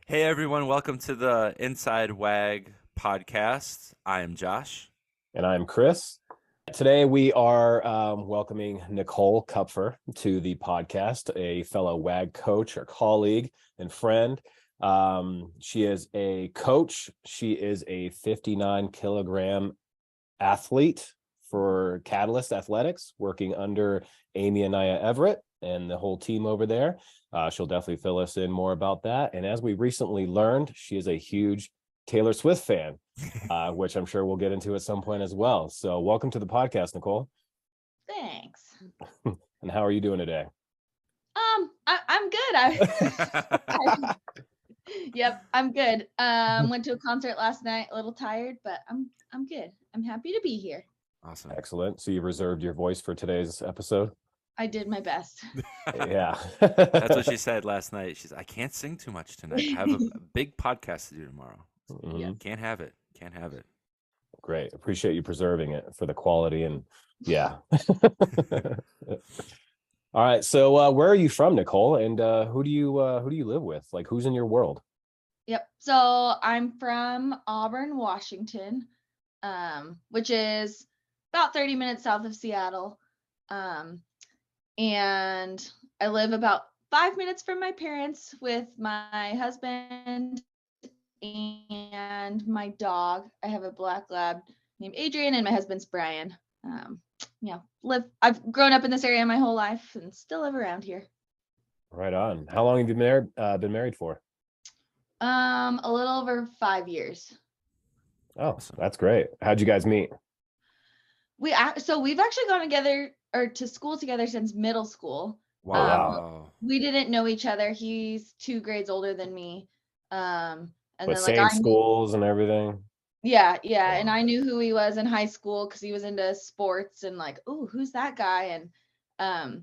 Hey everyone, welcome to the INSIDEWAG podcast. I am Josh. And I'm Chris. Today we are welcoming Nicole Kupfer to the podcast, a fellow WAG coach or colleague and friend. She is a coach. She is a 59-kilogram athlete for Catalyst Athletics, working under Amy and Naya Everett and the whole team over there. She'll definitely fill us in more about that. And as we recently learned, she is a huge Taylor Swift fan, which I'm sure we'll get into at some point as well. So welcome to the podcast, Nicole. Thanks. And how are you doing today? I'm good. Yep, I'm good. Went to a concert last night, a little tired, but I'm good. I'm happy to be here. Awesome. Excellent. So you reserved your voice for today's episode? I did my best. Yeah. That's what she said last night. She's, I can't sing too much tonight. I have a big podcast to do tomorrow. Mhm. Can't have it. Can't have it. Great. Appreciate you preserving it for the quality and yeah. All right. So where are you from, Nicole? And who do you live with? Like, who's in your world? Yep. So I'm from Auburn, Washington, which is about 30 minutes south of Seattle. And I live about 5 minutes from my parents with my husband and my dog. I have a black lab named Adrian, and my husband's Brian. I've grown up in this area my whole life and still live around here. Right on. How long have you been married for? A little over 5 years. Oh, that's great. How'd you guys meet? We've actually gone together or to school together since middle school. Wow. We didn't know each other. He's 2 grades older than me. And But then same schools and everything. Yeah. And I knew who he was in high school because he was into sports and like, oh, who's that guy? And I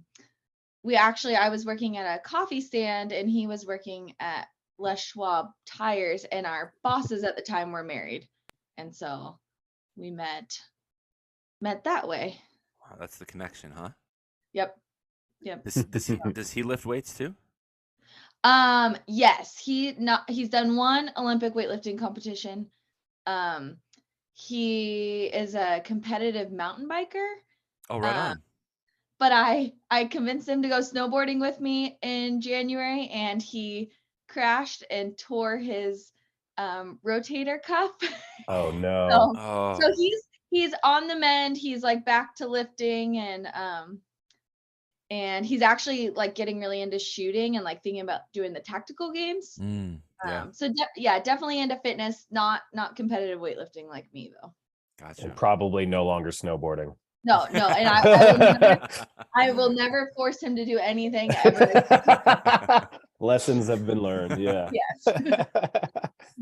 was working at a coffee stand and he was working at Les Schwab Tires, and our bosses at the time were married. And so we met that way. Wow, that's the connection, huh? Yep. Does he lift weights too? Yes, he's done one Olympic weightlifting competition. He is a competitive mountain biker. Oh, right on. But I convinced him to go snowboarding with me in January, and he crashed and tore his rotator cuff. Oh no. So he's on the mend. He's like back to lifting, and he's actually like getting really into shooting and like thinking about doing the tactical games. Yeah. Definitely into fitness, not competitive weightlifting like me though. Gotcha. And probably no longer snowboarding. No, and I will never force him to do anything ever. Lessons have been learned. Yeah. Yes.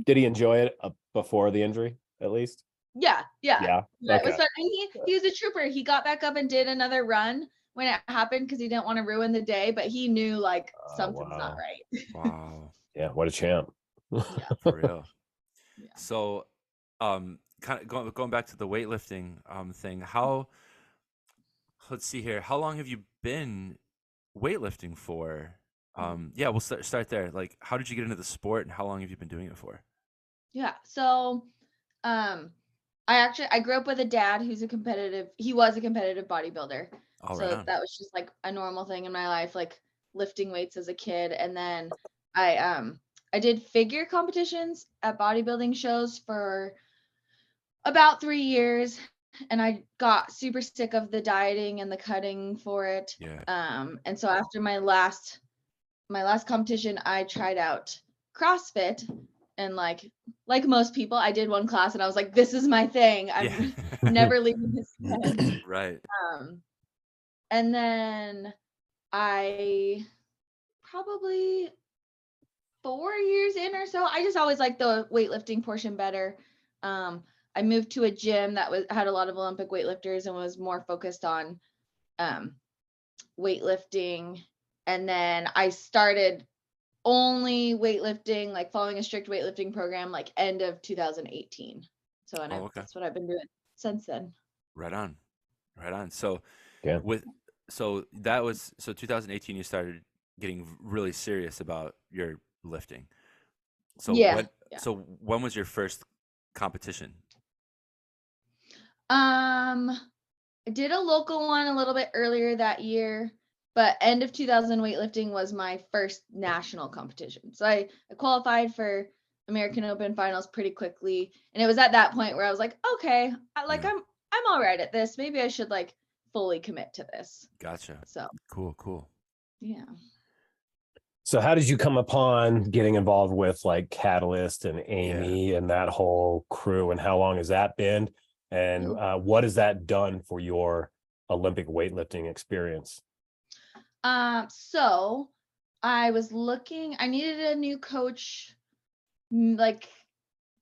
Did he enjoy it before the injury, at least? Yeah. Yeah. It was fun. And he was a trooper. He got back up and did another run when it happened because he didn't want to ruin the day, but he knew like something's not right. Wow. Yeah, what a champ. For real. Yeah. So, kind of going back to the weightlifting thing, let's see here. How long have you been weightlifting for? Yeah, we'll start there. Like, how did you get into the sport, and how long have you been doing it for? Yeah. So, I grew up with a dad he was a competitive bodybuilder. So that was just like a normal thing in my life, like lifting weights as a kid. And then I did figure competitions at bodybuilding shows for about 3 years, and I got super sick of the dieting and the cutting for it. Yeah. And so after my last competition, I tried out CrossFit, and like most people, I did one class and I was like, this is my thing. I'm never leaving this head. Right. And then I probably 4 years in or so, I just always liked the weightlifting portion better. I moved to a gym that had a lot of Olympic weightlifters and was more focused on weightlifting. And then I started only weightlifting, like following a strict weightlifting program, like end of 2018. So that's what I've been doing since then. Right on. So Yeah. 2018 you started getting really serious about your lifting. So Yeah. when was your first competition? I did a local one a little bit earlier that year, but end of 2000 weightlifting was my first national competition. So I qualified for American Open finals pretty quickly, and it was at that point where I was like, okay, I'm all right at this. Maybe I should like fully commit to this. Gotcha. So Cool. yeah. So how did you come upon getting involved with like Catalyst and Amy and that whole crew, and how long has that been? And what has that done for your Olympic weightlifting experience? So I was looking, I needed a new coach like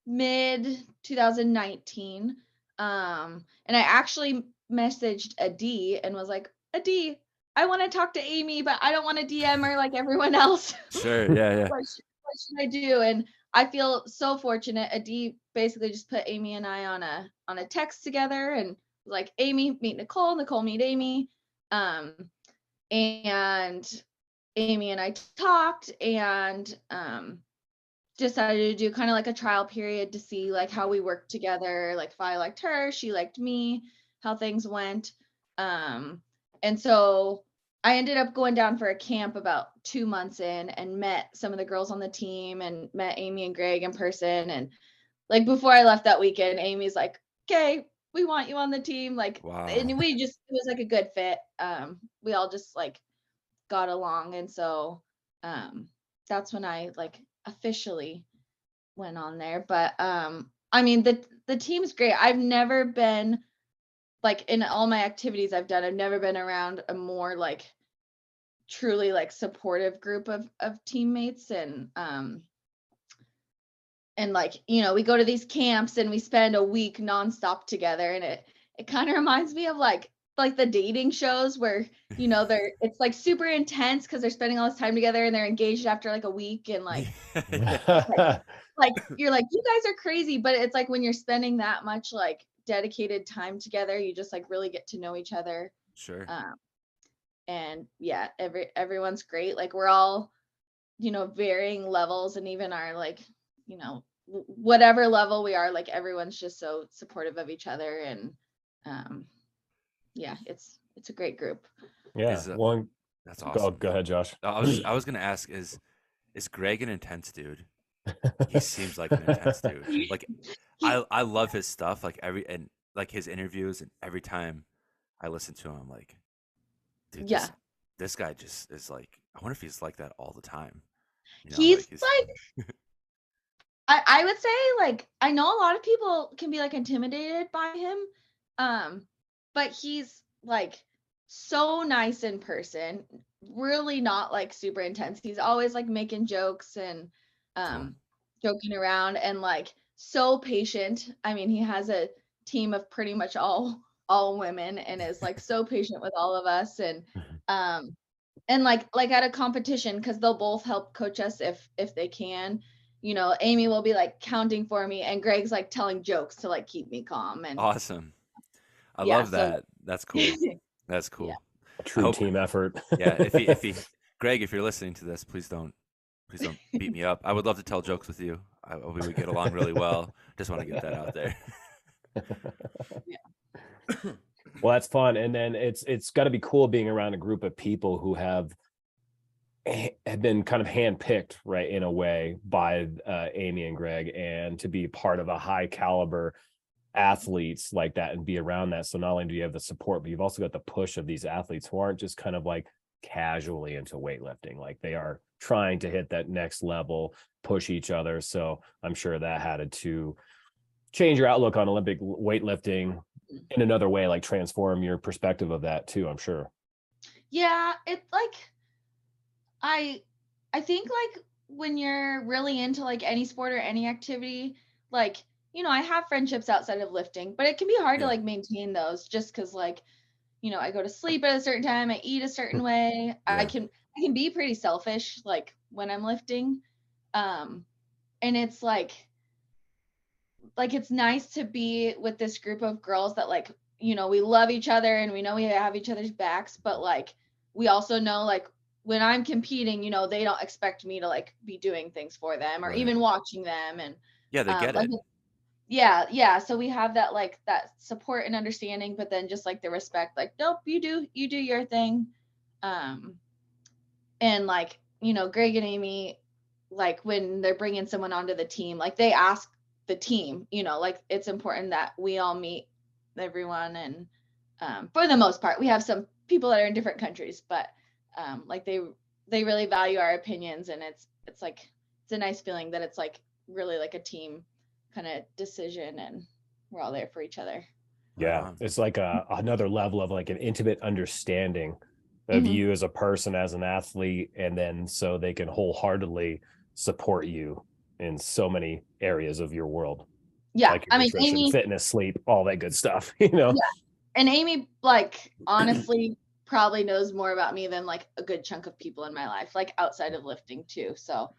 mid 2019. And I actually messaged Adi and was like, Adi, I want to talk to Amy, but I don't want to DM her like everyone else. Sure. Yeah. what should I do? And I feel so fortunate. Adi basically just put Amy and I on a text together and was like, Amy, meet Nicole, Nicole, meet Amy. And Amy and I talked and decided to do kind of like a trial period to see like how we worked together, like if I liked her, she liked me, how things went. And so I ended up going down for a camp about 2 months in and met some of the girls on the team and met Amy and Greg in person. And like before I left that weekend, Amy's like, okay, we want you on the team. Like, Wow. and it was like a good fit. We all just like got along. And so that's when I like officially went on there. But I mean the team's great. I've never been like in all my activities I've done, I've never been around a more like truly like supportive group of teammates. And like, you know, we go to these camps and we spend a week nonstop together, and it kind of reminds me of like the dating shows where, you know, it's like super intense because they're spending all this time together and they're engaged after like a week, and like like you're like, you guys are crazy, but it's like when you're spending that much like dedicated time together, you just like really get to know each other. Sure. And yeah, everyone's great. Like we're all, you know, varying levels, and even our like, you know, whatever level we are, like everyone's just so supportive of each other. And yeah, it's a great group. Yeah. That's awesome. Go ahead, Josh. I was gonna ask, is Greg an intense dude? He seems like an intense dude. Like I love his stuff, like like his interviews, and every time I listen to him, I'm like, dude, this guy just is like, I wonder if he's like that all the time. You know, he's like I would say, like, I know a lot of people can be like intimidated by him. But he's like so nice in person, really not like super intense. He's always like making jokes and joking around, and like so patient. I mean, he has a team of pretty much all women and is like so patient with all of us. And like at a competition, because they'll both help coach us if they can. You know, Amy will be like counting for me, and Greg's like telling jokes to like keep me calm. And awesome. I love that. That's cool. That's cool. Yeah. A true team effort. Yeah. If he, Greg, if you're listening to this, please don't beat me up. I would love to tell jokes with you. We would get along really well. Just want to get that out there. Yeah. Well, that's fun. And then it's got to be cool being around a group of people who have been kind of handpicked, right, in a way by Amy and Greg, and to be part of a high caliber athletes like that and be around that. So not only do you have the support, but you've also got the push of these athletes who aren't just kind of like casually into weightlifting. Like they are trying to hit that next level, push each other. So I'm sure that had to change your outlook on Olympic weightlifting in another way, like transform your perspective of that too, I'm sure. Yeah, it's like I think like when you're really into like any sport or any activity, like, you know, I have friendships outside of lifting, but it can be hard to like maintain those just because like, you know, I go to sleep at a certain time, I eat a certain way. I can be pretty selfish like when I'm lifting. And it's like it's nice to be with this group of girls that like, you know, we love each other and we know we have each other's backs, but like we also know like when I'm competing, you know, they don't expect me to like be doing things for them or Right. even watching them. And Yeah, they get like, it. yeah. So we have that like that support and understanding, but then just like the respect, like, nope, you do your thing. And like, you know, Greg and Amy, like when they're bringing someone onto the team, like they ask the team, you know, like it's important that we all meet everyone. And for the most part, we have some people that are in different countries, but like they really value our opinions, and it's like it's a nice feeling that it's like really like a team kind of decision, and we're all there for each other. Right Yeah, on. it's like another level of like an intimate understanding of you as a person, as an athlete, and then so they can wholeheartedly support you in so many areas of your world. Yeah, Like your I mean, nutrition, Amy, fitness, sleep, all that good stuff, you know? yeah, and Amy, like honestly, probably knows more about me than like a good chunk of people in my life, like outside of lifting too. So,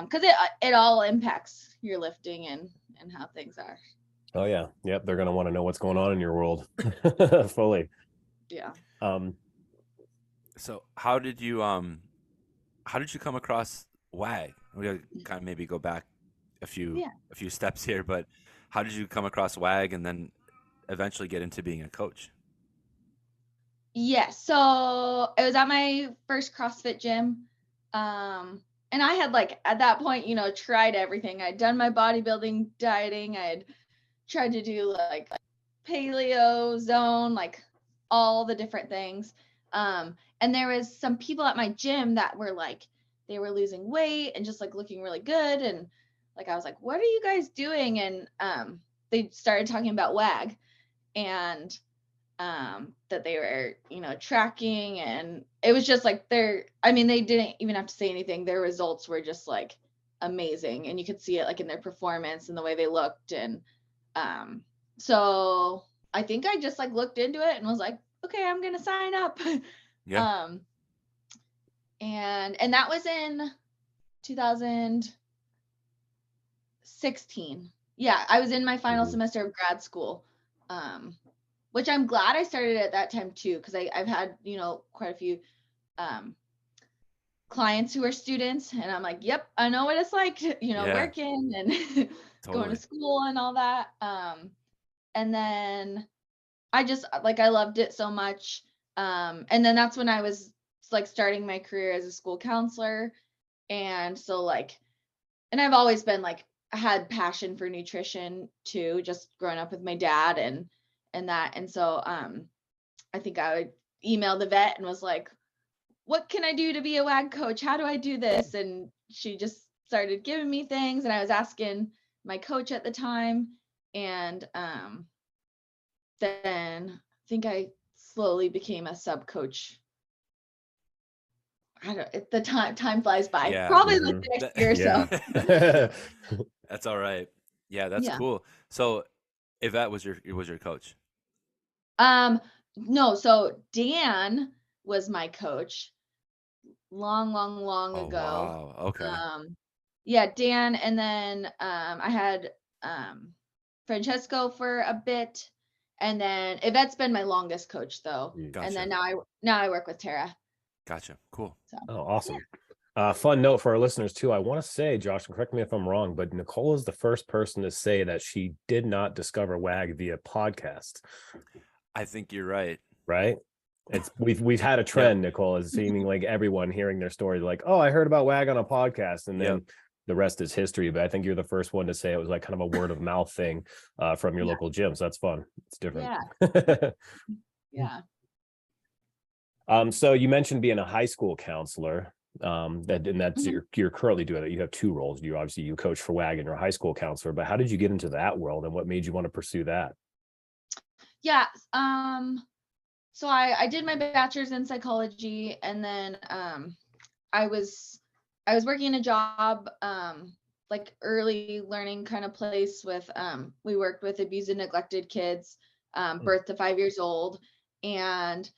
because it all impacts your lifting and how things are. Oh yeah. Yep. They're going to want to know what's going on in your world fully. Yeah. So how did you come across WAG? We gotta kind of maybe go back a few steps here, but how did you come across WAG and then eventually get into being a coach? Yeah. So it was at my first CrossFit gym. And I had like at that point, you know, tried everything. I'd done my bodybuilding dieting. I had tried to do like paleo zone, like all the different things. And there was some people at my gym that were like, they were losing weight and just like looking really good. And like, I was like, what are you guys doing? And they started talking about WAG and that they were, you know, tracking. And it was just like they didn't even have to say anything. Their results were just like amazing. And you could see it like in their performance and the way they looked. And so I think I just like looked into it and was like, okay, I'm gonna sign up. Yeah. And that was in 2016. Yeah, I was in my final semester of grad school, which I'm glad I started at that time too, because I've had, you know, quite a few clients who are students, and I'm like, yep, I know what it's like, you know, working and going to school and all that. And then I just like, I loved it so much. And then that's when I was like starting my career as a school counselor. And so like, and I've always been like, I had passion for nutrition too, just growing up with my dad and that. And so I think I would email the vet and was like, what can I do to be a WAG coach? How do I do this? And she just started giving me things, and I was asking my coach at the time. And then I think I slowly became a sub coach. I don't, the time flies by. Yeah. Probably like the next year or so. That's all right. Yeah, that's cool. So Yvette was your coach? No, so Dan was my coach long ago. Wow. Okay. Yeah, Dan, and then I had Francesco for a bit, and then Yvette's been my longest coach though. Gotcha. And then now I work with Tara. Gotcha. Cool. So, oh, awesome. Yeah. Fun note for our listeners too. I want to say, Josh, correct me if I'm wrong, but Nicole is the first person to say that she did not discover WAG via podcast. I think you're right. Right? It's we've had a trend, Nicole, is seeming like everyone hearing their story, like, oh, I heard about WAG on a podcast, and then the rest is history. But I think you're the first one to say it was like kind of a word of mouth thing from your local gym. So that's fun. It's different. Yeah. So you mentioned being a high school counselor. That's you're currently doing it. You have two roles. You coach for WAG and you're a high school counselor. But how did you get into that world, and what made you want to pursue that? Yeah. So I did my bachelor's in psychology, and then I was working a job like early learning kind of place with we worked with abused and neglected kids birth to 5 years old, and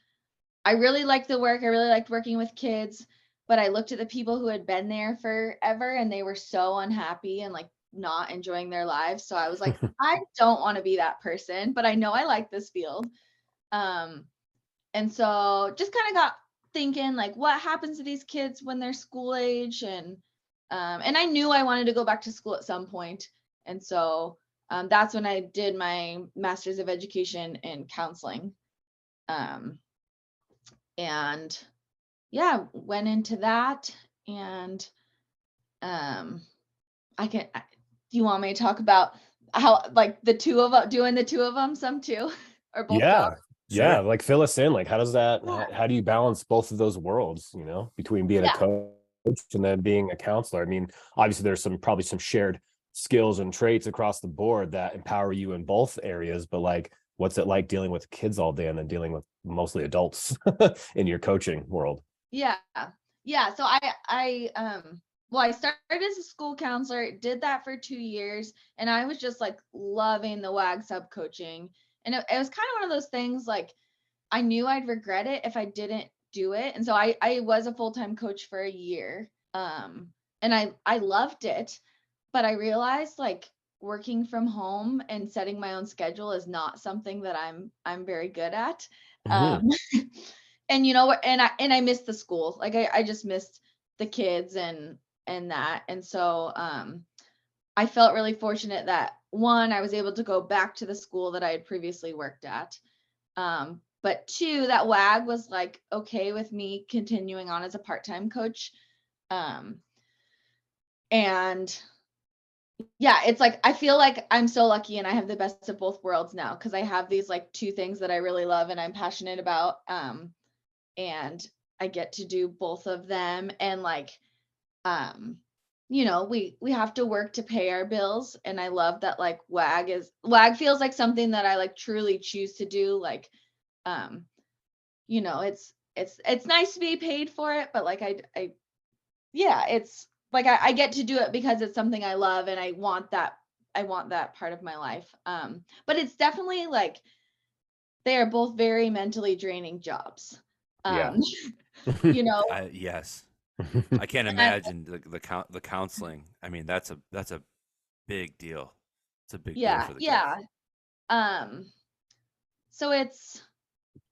I really liked the work. I really liked working with kids, but I looked at the people who had been there forever and they were so unhappy and like not enjoying their lives. So I was like, I don't want to be that person, but I know I like this field. And so just kind of got thinking like, what happens to these kids when they're school age? And I knew I wanted to go back to school at some point. And so that's when I did my master's of education in counseling. And yeah, went into that. And do you want me to talk about how like the two of them some too, or both jobs? Yeah, Sure. like fill us in. Like, how does that? Yeah. How do you balance both of those worlds? You know, between being a Yeah. coach and then being a counselor. I mean, obviously, there's probably some shared skills and traits across the board that empower you in both areas. But like, what's it like dealing with kids all day and then dealing with mostly adults in your coaching world? Yeah. So I started as a school counselor, did that for 2 years, and I was just like loving the WAG sub coaching. And it was kind of one of those things like I knew I'd regret it if I didn't do it. And so I was a full-time coach for a year. And I loved it, but I realized like working from home and setting my own schedule is not something that I'm very good at. And you know what, and I missed the school. Like I just missed the kids and that. And so I felt really fortunate that one, I was able to go back to the school that I had previously worked at. But two, that WAG was like okay with me continuing on as a part-time coach. And yeah, it's like I feel like I'm so lucky and I have the best of both worlds now because I have these like two things that I really love and I'm passionate about. And I get to do both of them. And like you know, we have to work to pay our bills, and I love that like WAG feels like something that I like truly choose to do. Like you know, it's nice to be paid for it, but like yeah, it's like I get to do it because it's something I love and I want that part of my life. But it's definitely like they are both very mentally draining jobs. Yeah. You know, Yes. I can't and I imagine the counseling. I mean, that's a big deal. It's a big deal yeah, for the kids. yeah. So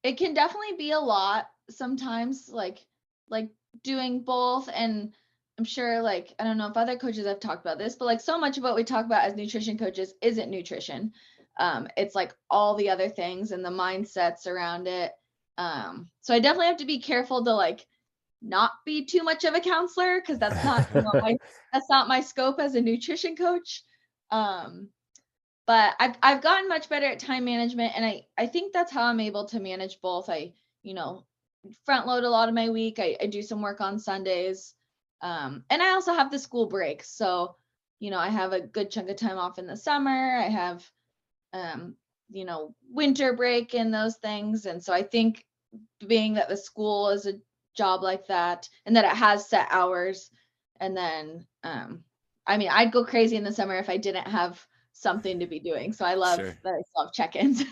it can definitely be a lot sometimes, like doing both. And I'm sure like I don't know if other coaches have talked about this, but like so much of what we talk about as nutrition coaches isn't nutrition. It's like all the other things and the mindsets around it. So I definitely have to be careful to like not be too much of a counselor because that's not that's not my scope as a nutrition coach. But I've gotten much better at time management, and I think that's how I'm able to manage both. I, you know, front load a lot of my week. I do some work on Sundays. And I also have the school break. So, you know, I have a good chunk of time off in the summer. I have you know, winter break and those things. And so I think being that the school is a job like that and that it has set hours, and then I mean, I'd go crazy in the summer if I didn't have something to be doing. So I love Sure. that I still have check-ins.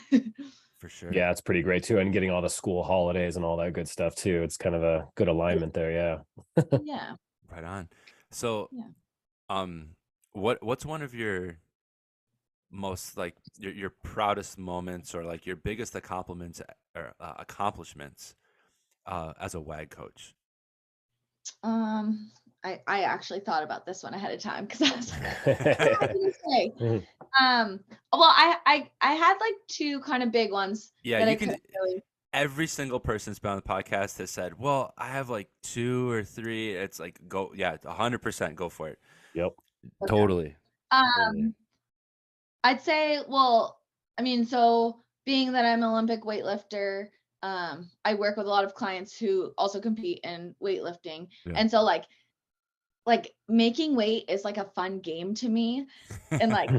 For sure. Yeah, it's pretty great too. And getting all the school holidays and all that good stuff too. It's kind of a good alignment there. Yeah. Yeah. Right on. So, Yeah. what's one of your most like your proudest moments or like your biggest accomplishments or accomplishments as a WAG coach? I actually thought about this one ahead of time because I was like, what am I gonna say? Well, I had like two kind of big ones Yeah, that you I can. couldn't really. Every single person that's been on the podcast has said, "Well, I have like 2 or 3." It's like go, yeah, 100% go for it. Yep. Okay. Totally. Totally. I'd say, well, I mean, so being that I'm an Olympic weightlifter, I work with a lot of clients who also compete in weightlifting, Yeah. and so like making weight is like a fun game to me, and like.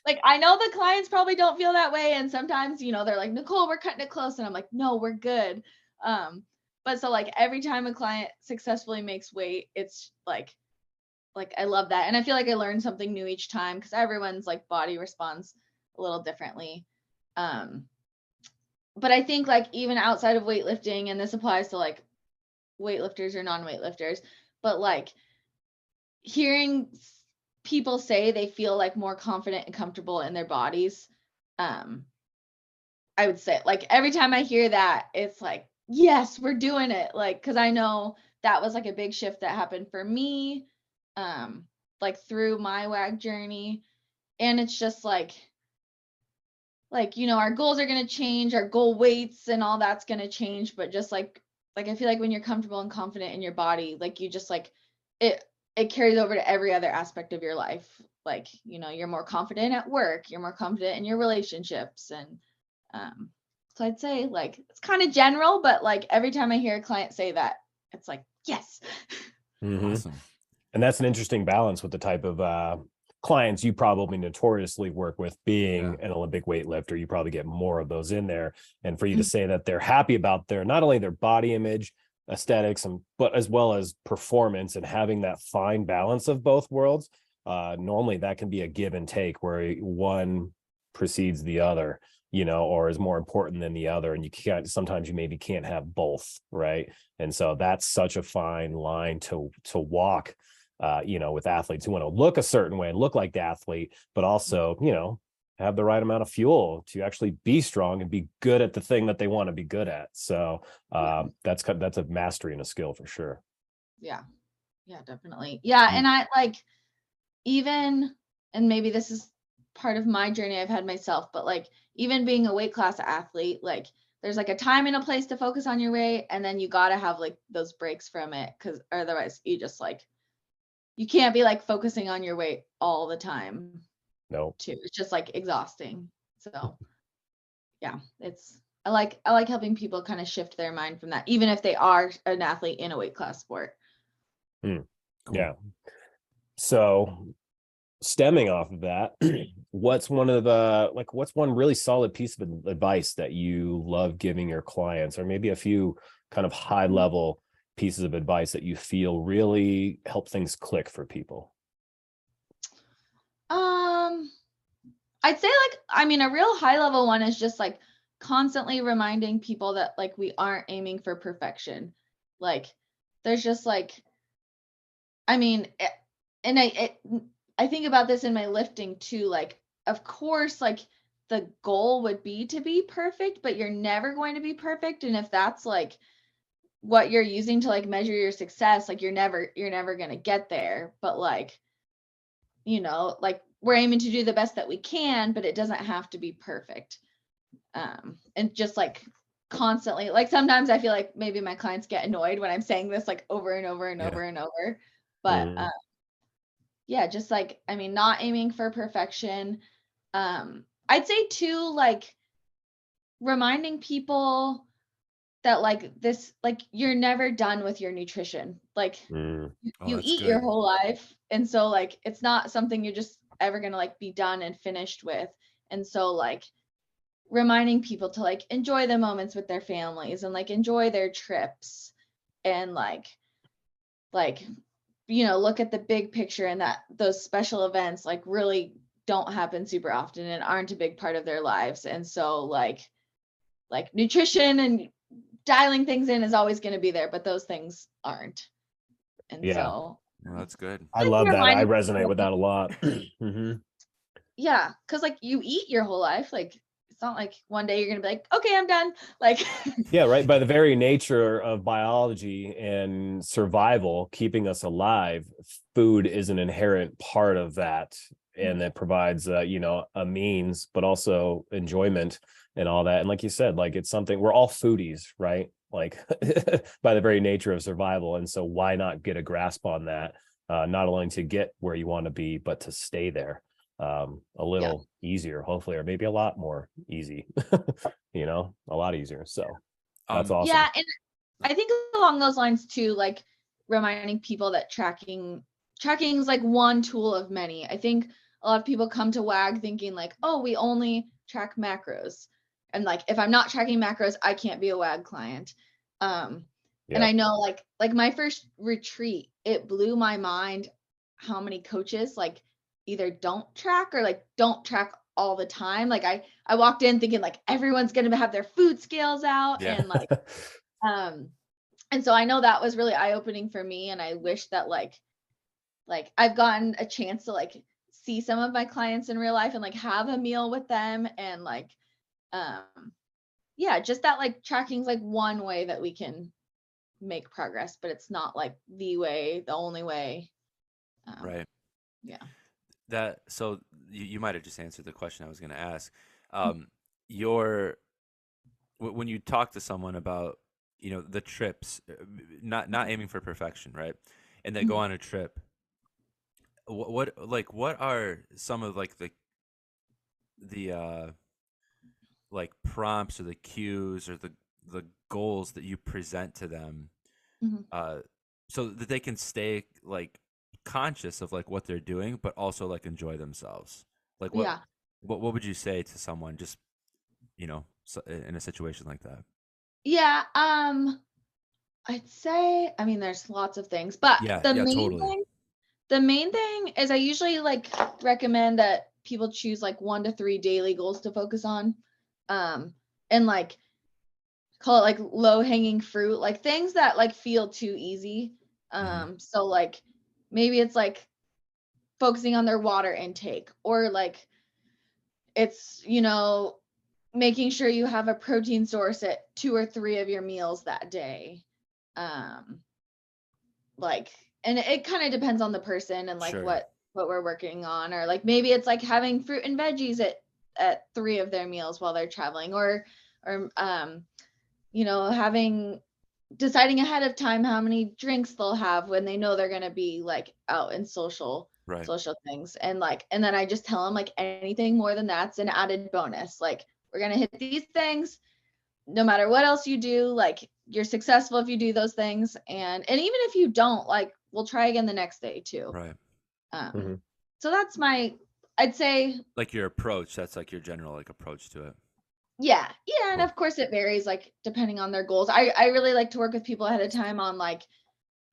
Like, I know the clients probably don't feel that way. And sometimes, you know, they're like, Nicole, we're cutting it close. And I'm like, no, we're good. But so like every time a client successfully makes weight, it's like I love that. And I feel like I learn something new each time because everyone's like body responds a little differently. But I think like even outside of weightlifting, and this applies to like weightlifters or non-weightlifters, but like hearing people say they feel like more confident and comfortable in their bodies. I would say like every time I hear that, it's like yes, we're doing it. Like, cause I know that was like a big shift that happened for me, like through my WAG journey. And it's just like, you know, our goals are going to change, our goal weights and all that's going to change. But just like I feel like when you're comfortable and confident in your body, like you just like it carries over to every other aspect of your life. Like, you know, you're more confident at work, you're more confident in your relationships. And so I'd say like it's kind of general, but like every time I hear a client say that, it's like, yes. Mm-hmm. Awesome. And that's an interesting balance with the type of clients you probably notoriously work with. Being an Olympic weightlifter, you probably get more of those in there. And for you to say that they're happy about their, not only their body image, aesthetics, but as well as performance, and having that fine balance of both worlds, normally that can be a give and take where one precedes the other, or is more important than the other. And you can't, sometimes you maybe can't have both, right? And so that's such a fine line to walk, with athletes who want to look a certain way and look like the athlete, but also, have the right amount of fuel to actually be strong and be good at the thing that they want to be good at. So that's a mastery and a skill for sure. Yeah, definitely. Yeah. And I like, even, and maybe this is part of my journey I've had myself, but like even being a weight class athlete, like there's like a time and a place to focus on your weight, and then you got to have like those breaks from it, because otherwise you just like, you can't be like focusing on your weight all the time. No. Too. It's just like exhausting. So yeah, I like helping people kind of shift their mind from that, even if they are an athlete in a weight class sport. Cool. Yeah. So stemming off of that, what's one really solid piece of advice that you love giving your clients, or maybe a few kind of high level pieces of advice that you feel really help things click for people? I'd say like, I mean, a real high level one is just like constantly reminding people that like we aren't aiming for perfection. Like there's just like, I mean, and I think about this in my lifting too. Like, of course, like the goal would be to be perfect, but you're never going to be perfect. And if that's like what you're using to like measure your success, like you're never going to get there. But like, like we're aiming to do the best that we can, but it doesn't have to be perfect. And just like constantly, like sometimes I feel like maybe my clients get annoyed when I'm saying this like over and over and over and over. But yeah, just like, I mean, not aiming for perfection. I'd say too, like reminding people that like this, like you're never done with your nutrition. Like you eat your whole life. And so like, it's not something you're just ever going to like be done and finished with. And so like reminding people to like enjoy the moments with their families and like enjoy their trips, and like, look at the big picture, and that those special events like really don't happen super often and aren't a big part of their lives. And so like nutrition and dialing things in is always going to be there, but those things aren't. And so well, that's good. I love that. I resonate with that a lot. Yeah, because like you eat your whole life. Like it's not like one day you're gonna be like, okay, I'm done. Like yeah, right. By the very nature of biology and survival, keeping us alive, food is an inherent part of that, and that provides a means, but also enjoyment and all that. And like you said, like it's something, we're all foodies, right? Like by the very nature of survival. And so why not get a grasp on that, not only to get where you want to be, but to stay there a little easier, hopefully, or maybe a lot more easy, a lot easier. So that's awesome. Yeah. And I think along those lines too, like reminding people that tracking is like one tool of many. I think a lot of people come to WAG thinking like, oh, we only track macros. And like, if I'm not tracking macros, I can't be a WAG client. And I know like my first retreat, it blew my mind how many coaches like either don't track or like don't track all the time. Like I walked in thinking like everyone's going to have their food scales out and like, and so I know that was really eye-opening for me. And I wish that like I've gotten a chance to like see some of my clients in real life and like have a meal with them and like, yeah, just that like tracking's like one way that we can make progress, but it's not like the way, the only way. Right. Yeah. So you might have just answered the question I was going to ask. Mm-hmm. Your when you talk to someone about, the trips, not aiming for perfection, right? And they go on a trip. What are some of like the like prompts or the cues or the goals that you present to them, Mm-hmm. so that they can stay like conscious of like what they're doing, but also like enjoy themselves? Like Yeah. what would you say to someone just, in a situation like that? Yeah. I'd say, I mean, there's lots of things, but Yeah, the yeah, main totally. thing, is I usually like recommend that people choose like 1 to 3 daily goals to focus on. And like call it like low hanging fruit, like things that like feel too easy. So like maybe it's like focusing on their water intake, or like it's, making sure you have a protein source at 2 or 3 of your meals that day. Um, like, and it kind of depends on the person and like Sure. what we're working on, or like maybe it's like having fruit and veggies at 3 of their meals while they're traveling, or having deciding ahead of time how many drinks they'll have when they know they're going to be like out in Right. social things. And then I just tell them like anything more than that's an added bonus. Like, we're going to hit these things no matter what else you do. Like, you're successful if you do those things, and even if you don't, like, we'll try again the next day too. Right. um so that's I'd say. Like your approach, that's like your general like approach to it. Yeah. And Cool. of course it varies like depending on their goals. I really like to work with people ahead of time on like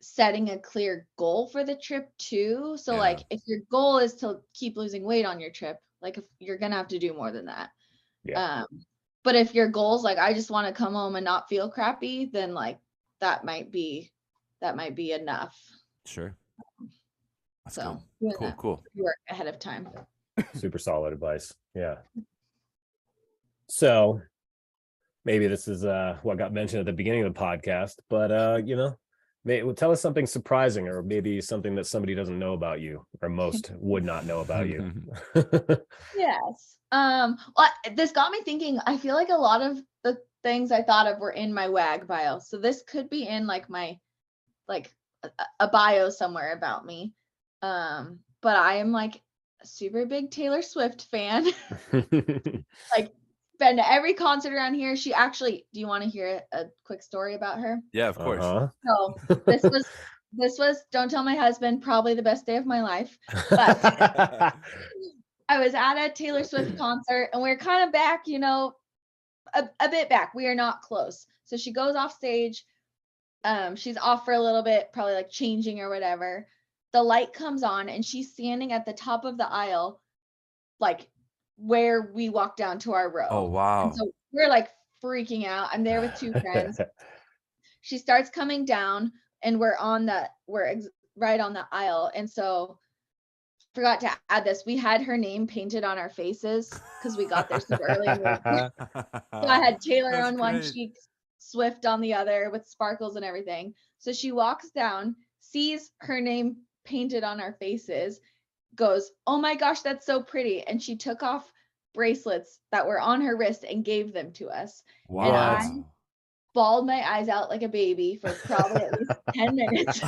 setting a clear goal for the trip too. So Yeah. like if your goal is to keep losing weight on your trip, like if you're gonna have to do more than that. Yeah. But if your goal's like, I just want to come home and not feel crappy, then like that might be enough. Sure. That's So good. doing Cool. that Cool. work ahead of time. Super solid advice. Yeah. So maybe this is what got mentioned at the beginning of the podcast, but maybe tell us something surprising, or maybe something that somebody doesn't know about you, or most would not know about you. Yes. Well, this got me thinking. I feel like a lot of the things I thought of were in my WAG bio. So this could be in like my like a bio somewhere about me. But I am like a super big Taylor Swift fan. Like, been to every concert around here. She actually, do you want to hear a quick story about her? Yeah, of course. So this was, don't tell my husband, probably the best day of my life. But I was at a Taylor Swift concert, and we're kind of back, a bit back. We are not close. So she goes off stage. She's off for a little bit, probably like changing or whatever. The light comes on, and she's standing at the top of the aisle, like where we walk down to our row. Oh, And wow. so we're like freaking out. I'm there with 2 friends. She starts coming down, and we're right on the aisle. And so forgot to add this. We had her name painted on our faces because we got there super early. So I had Taylor That's on one great. cheek, Swift on the other, with sparkles and everything. So she walks down, sees her name painted on our faces, goes, "Oh my gosh, that's so pretty." And she took off bracelets that were on her wrist and gave them to us. And I Wow. bawled my eyes out like a baby for probably at least 10 minutes.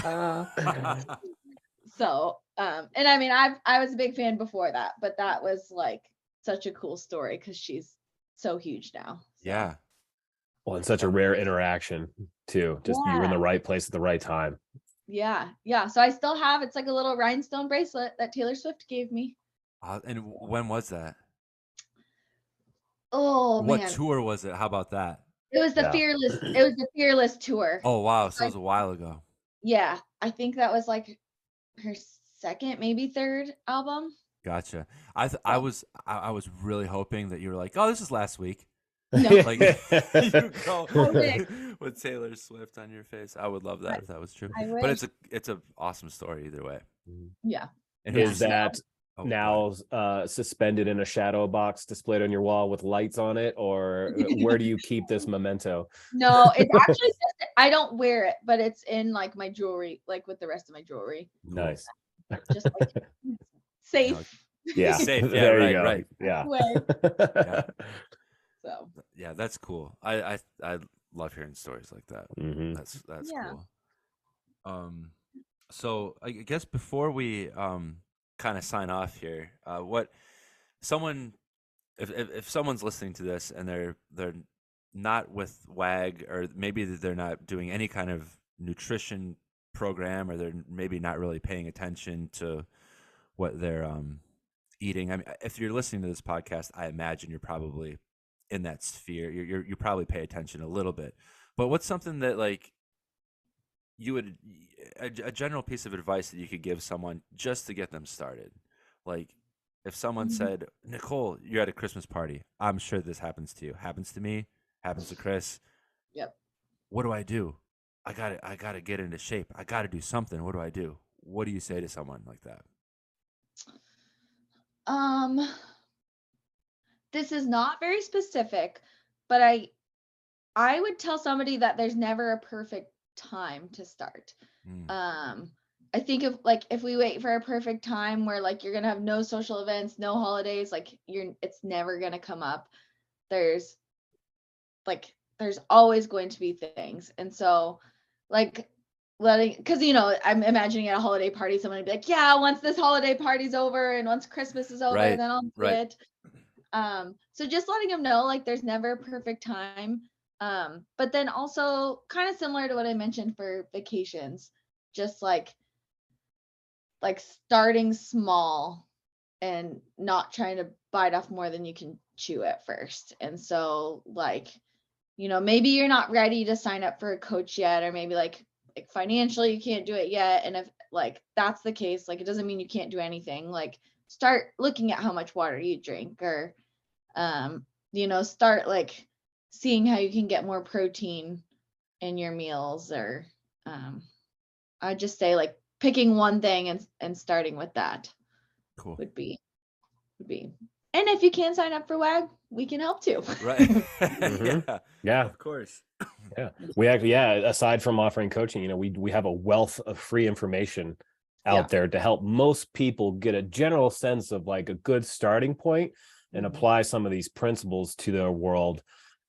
So, and I mean, I was a big fan before that, but that was like such a cool story because she's so huge now. So. Yeah. Well, and such a rare interaction too. Just you were in the right place at the right time. Yeah. So I still have, it's like a little rhinestone bracelet that Taylor Swift gave me. And when was that? Oh What man, tour was it? How about that? it was the Yeah. Fearless. It was the Fearless tour. Oh, wow. So it was a while ago. Yeah, I think that was like her second, maybe third album. Gotcha. I was really hoping that you were like, oh, this is last week. No. Like you go with Taylor Swift on your face. I would love that if that was true. I But wish. it's a awesome story either way. Yeah. And Is that now suspended in a shadow box displayed on your wall with lights on it, or where do you keep this memento? No, it's actually just, I don't wear it, but it's in like my jewelry, like with the rest of my jewelry. Nice. Just like safe. Yeah. Safe. Yeah. There you Right. go. Yeah. Yeah. So Yeah, that's cool. I love hearing stories like that. Mm-hmm. That's yeah. cool. So I guess before we kind of sign off here, what someone if someone's listening to this and they're not with WAG, or maybe they're not doing any kind of nutrition program, or they're maybe not really paying attention to what they're eating. I mean, if you're listening to this podcast, I imagine you're probably in that sphere. You probably pay attention a little bit. But what's something that like you would a general piece of advice that you could give someone just to get them started? Like if someone said, Nicole, you're at a Christmas party. I'm sure this happens to you. Happens to me. Happens to Chris. Yep. What do I do? I gotta get into shape. I gotta do something. What do I do? What do you say to someone like that? This is not very specific, but I would tell somebody that there's never a perfect time to start. I think if we wait for a perfect time where like you're gonna have no social events, no holidays, like it's never gonna come up. There's always going to be things. And so like because I'm imagining at a holiday party, someone would be like, yeah, once this holiday party's over and once Christmas is over, then I'll do it. So just letting them know like there's never a perfect time. But then also kind of similar to what I mentioned for vacations, just like starting small and not trying to bite off more than you can chew at first. And so like, maybe you're not ready to sign up for a coach yet, or maybe like financially you can't do it yet. And if like that's the case, like it doesn't mean you can't do anything. Like start looking at how much water you drink, or start like seeing how you can get more protein in your meals, or I just say like picking one thing and starting with that. Cool. would be and if you can sign up for WAG, we can help too. Right. Yeah, of course. Yeah, we actually, aside from offering coaching, we have a wealth of free information out there to help most people get a general sense of like a good starting point and apply some of these principles to their world,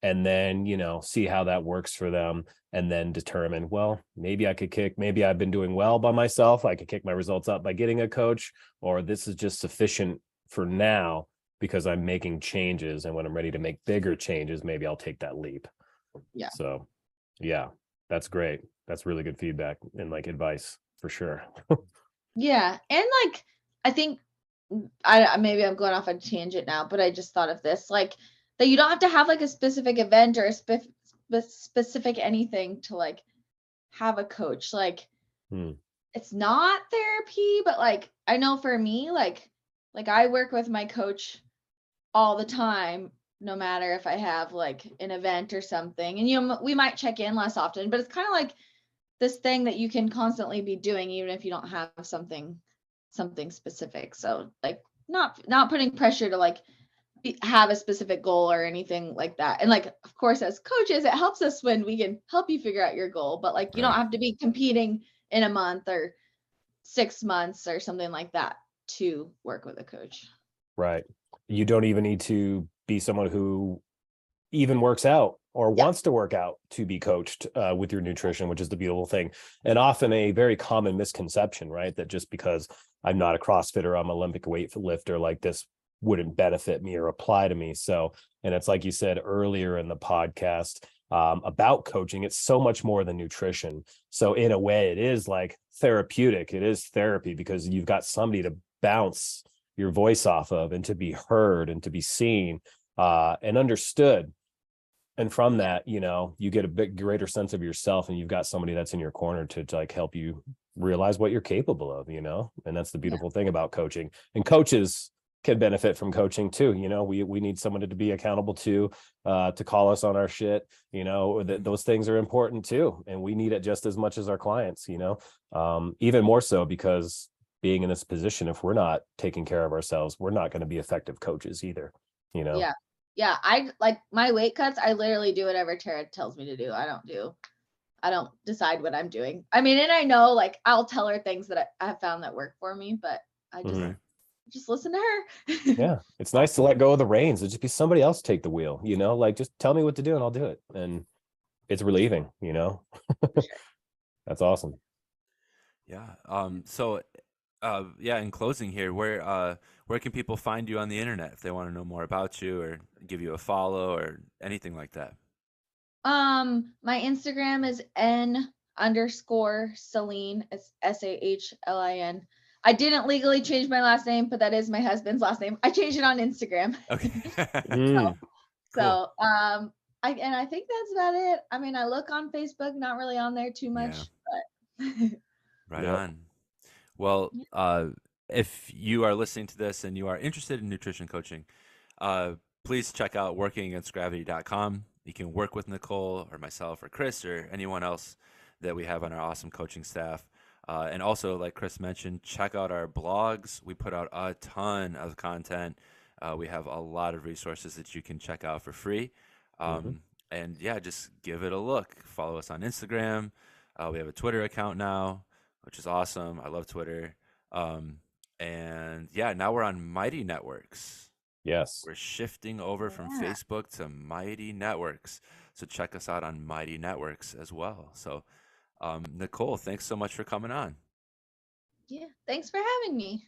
and then see how that works for them, and then determine, well, maybe I've been doing well by myself, I could kick my results up by getting a coach, or this is just sufficient for now because I'm making changes, and when I'm ready to make bigger changes, maybe I'll take that leap. So that's great. That's really good feedback and like advice for sure. And like I think maybe I'm going off on a tangent now, but I just thought of this, like that you don't have to have like a specific event or a specific anything to like have a coach. Like it's not therapy, but like I know for me, like I work with my coach all the time, no matter if I have like an event or something. And we might check in less often, but it's kind of like this thing that you can constantly be doing even if you don't have something specific. So like not putting pressure to like have a specific goal or anything like that. And like of course as coaches it helps us when we can help you figure out your goal, but like you don't have to be competing in a month or 6 months or something like that to work with a coach. Right. You don't even need to be someone who even works out or wants to work out to be coached with your nutrition, which is the beautiful thing. And often a very common misconception, right? That just because I'm not a CrossFitter, I'm an Olympic weightlifter, like this wouldn't benefit me or apply to me. So, and it's like you said earlier in the podcast about coaching, it's so much more than nutrition. So in a way, it is like therapeutic. It is therapy because you've got somebody to bounce your voice off of and to be heard and to be seen and understood. And from that, you get a bit greater sense of yourself, and you've got somebody that's in your corner to like help you realize what you're capable of, and that's the beautiful thing about coaching. And coaches can benefit from coaching too. We need someone to be accountable to call us on our shit. Those things are important too. And we need it just as much as our clients, even more so because being in this position, if we're not taking care of ourselves, we're not going to be effective coaches either, you know? Yeah. Yeah. I like my weight cuts. I literally do whatever Tara tells me to do. I don't decide what I'm doing. I mean, and I know like I'll tell her things that I have found that work for me, but I just listen to her. Yeah. It's nice to let go of the reins and just be somebody else take the wheel, you know, like just tell me what to do and I'll do it. And it's relieving, you know? Sure. That's awesome. Yeah. So yeah, in closing here, where can people find you on the internet if they want to know more about you or give you a follow or anything like that? My Instagram is n_Celine. It's SAHLIN. I didn't legally change my last name, but that is my husband's last name. I changed it on Instagram. Okay. So, I think that's about it. I mean, I look on Facebook, not really on there too much, but Right on. Well, if you are listening to this and you are interested in nutrition coaching, please check out workingagainstgravity.com. You can work with Nicole or myself or Chris or anyone else that we have on our awesome coaching staff. And also, like Chris mentioned, check out our blogs. We put out a ton of content. We have a lot of resources that you can check out for free. And yeah, just give it a look. Follow us on Instagram. We have a Twitter account now, which is awesome. I love Twitter. And yeah, now we're on Mighty Networks. Yes. We're shifting over from Facebook to Mighty Networks. So check us out on Mighty Networks as well. So Nicole, thanks so much for coming on. Yeah, thanks for having me.